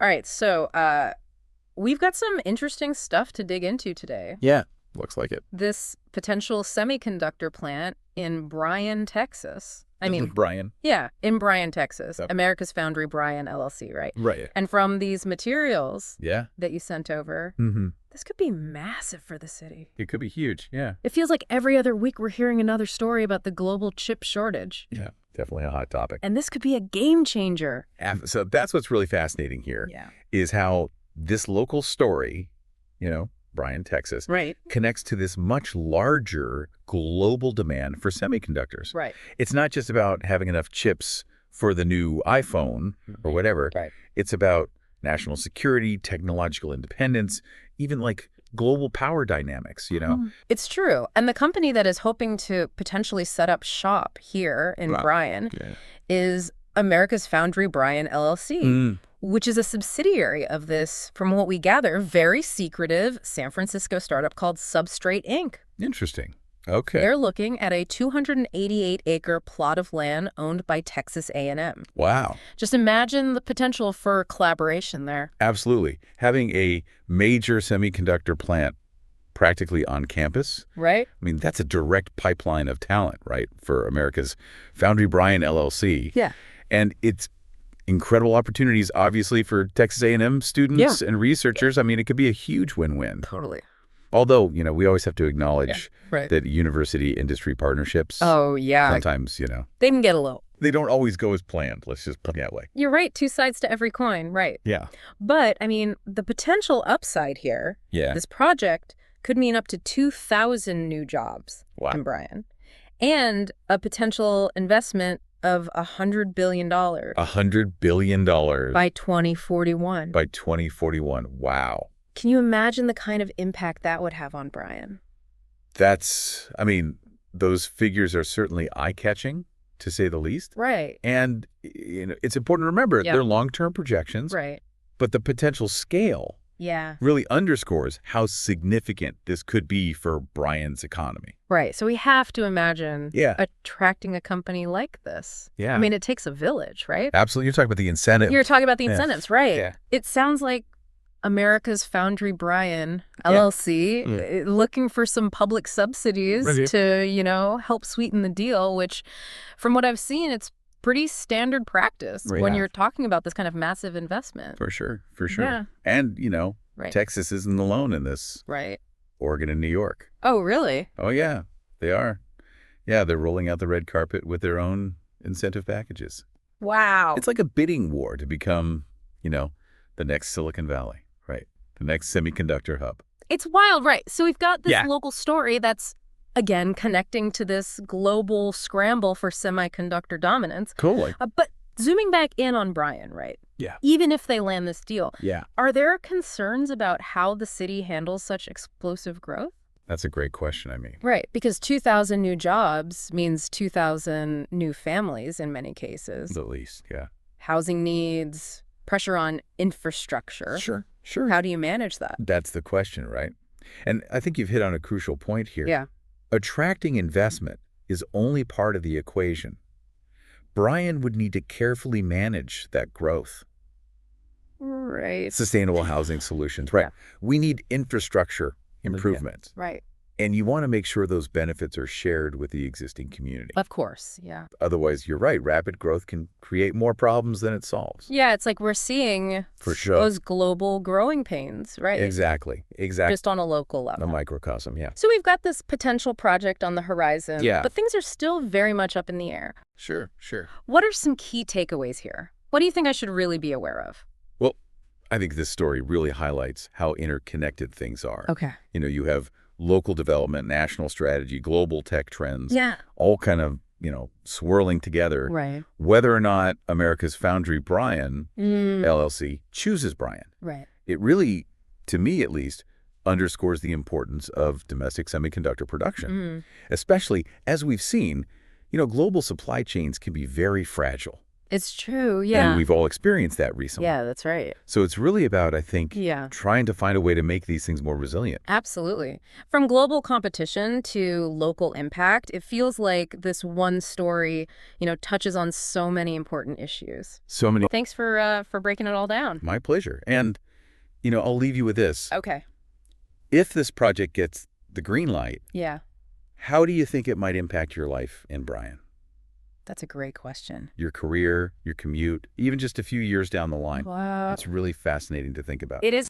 All right, so we've got some interesting stuff to dig into today. Yeah, looks like it. This potential semiconductor plant in Bryan, Texas. Bryan. Yeah, in Bryan, Texas. Yep. America's Foundry Bryan, LLC, right? Right. And from these materials Yeah. that you sent over, this could be massive for the city. It could be huge, yeah. It feels like every other week we're hearing another story about the global chip shortage. Yeah, definitely a hot topic. And this could be a game changer. So that's what's really fascinating here, is how this local story, Bryan, Texas, connects to this much larger global demand for semiconductors. Right. It's not just about having enough chips for the new iPhone or whatever. Right. It's about national security, technological independence, even like global power dynamics, It's true. And the company that is hoping to potentially set up shop here in Bryan is America's Foundry Bryan, LLC. Which is a subsidiary of this, from what we gather, very secretive San Francisco startup called Substrate Inc. Interesting. Okay. They're looking at a 288-acre plot of land owned by Texas A&M. Wow. Just imagine the potential for collaboration there. Absolutely. Having a major semiconductor plant practically on campus. Right. I mean, that's a direct pipeline of talent, right, for America's Foundry Bryan, LLC. Yeah. And it's incredible opportunities, obviously, for Texas A&M students and researchers. I mean, it could be a huge win-win. Totally. Although, we always have to acknowledge that university-industry partnerships, sometimes, they can get a little. They don't always go as planned. Let's just put it that way. You're right. Two sides to every coin. Right. Yeah. But, the potential upside here, this project could mean up to 2,000 new jobs in Bryan and a potential investment of $100 billion. $100 billion. By 2041. By 2041. Wow. Can you imagine the kind of impact that would have on Bryan? Those figures are certainly eye-catching, to say the least. Right. And, it's important to remember they're long-term projections. Right. But the potential scale really underscores how significant this could be for Bryan's economy. Right. So we have to imagine attracting a company like this. Yeah. It takes a village, right? Absolutely. You're talking about the incentives. You're talking about the incentives, right. Yeah. It sounds like America's Foundry Bryan, LLC, looking for some public subsidies to, help sweeten the deal, which from what I've seen, it's pretty standard practice when you're talking about this kind of massive investment. For sure. Yeah. And, Texas isn't alone in this. Right. Oregon and New York. Oh, really? Oh, yeah. They are. Yeah, they're rolling out the red carpet with their own incentive packages. Wow. It's like a bidding war to become, the next Silicon Valley, right? The next semiconductor hub. It's wild, right? So we've got this local story that's, again, connecting to this global scramble for semiconductor dominance. Cool. But zooming back in on Bryan, right? Yeah. Even if they land this deal, yeah, are there concerns about how the city handles such explosive growth? That's a great question, Right, because 2,000 new jobs means 2,000 new families in many cases. At least, yeah. Housing needs, pressure on infrastructure. Sure. How do you manage that? That's the question, right? And I think you've hit on a crucial point here. Yeah. Attracting investment is only part of the equation. Bryan would need to carefully manage that growth. Right. Sustainable housing solutions, right? Yeah. We need infrastructure improvements. Right. And you want to make sure those benefits are shared with the existing community. Of course, yeah. Otherwise, you're right, rapid growth can create more problems than it solves. Yeah, it's like we're seeing those global growing pains, right? Exactly. Just on a local level. A microcosm, yeah. So we've got this potential project on the horizon, yeah, but things are still very much up in the air. Sure. What are some key takeaways here? What do you think I should really be aware of? Well, I think this story really highlights how interconnected things are. Okay. You have local development, national strategy, global tech trends, all kind of, swirling together. Right. Whether or not America's Foundry Bryan, LLC, chooses Bryan. Right. It really, to me at least, underscores the importance of domestic semiconductor production, especially as we've seen, global supply chains can be very fragile. It's true, yeah. And we've all experienced that recently. Yeah, that's right. So it's really about, I think, trying to find a way to make these things more resilient. Absolutely. From global competition to local impact, it feels like this one story, touches on so many important issues. So many. Thanks for breaking it all down. My pleasure. And, I'll leave you with this. Okay. If this project gets the green light, how do you think it might impact your life in Bryan? That's a great question. Your career, your commute, even just a few years down the line. Wow. It's really fascinating to think about. It is.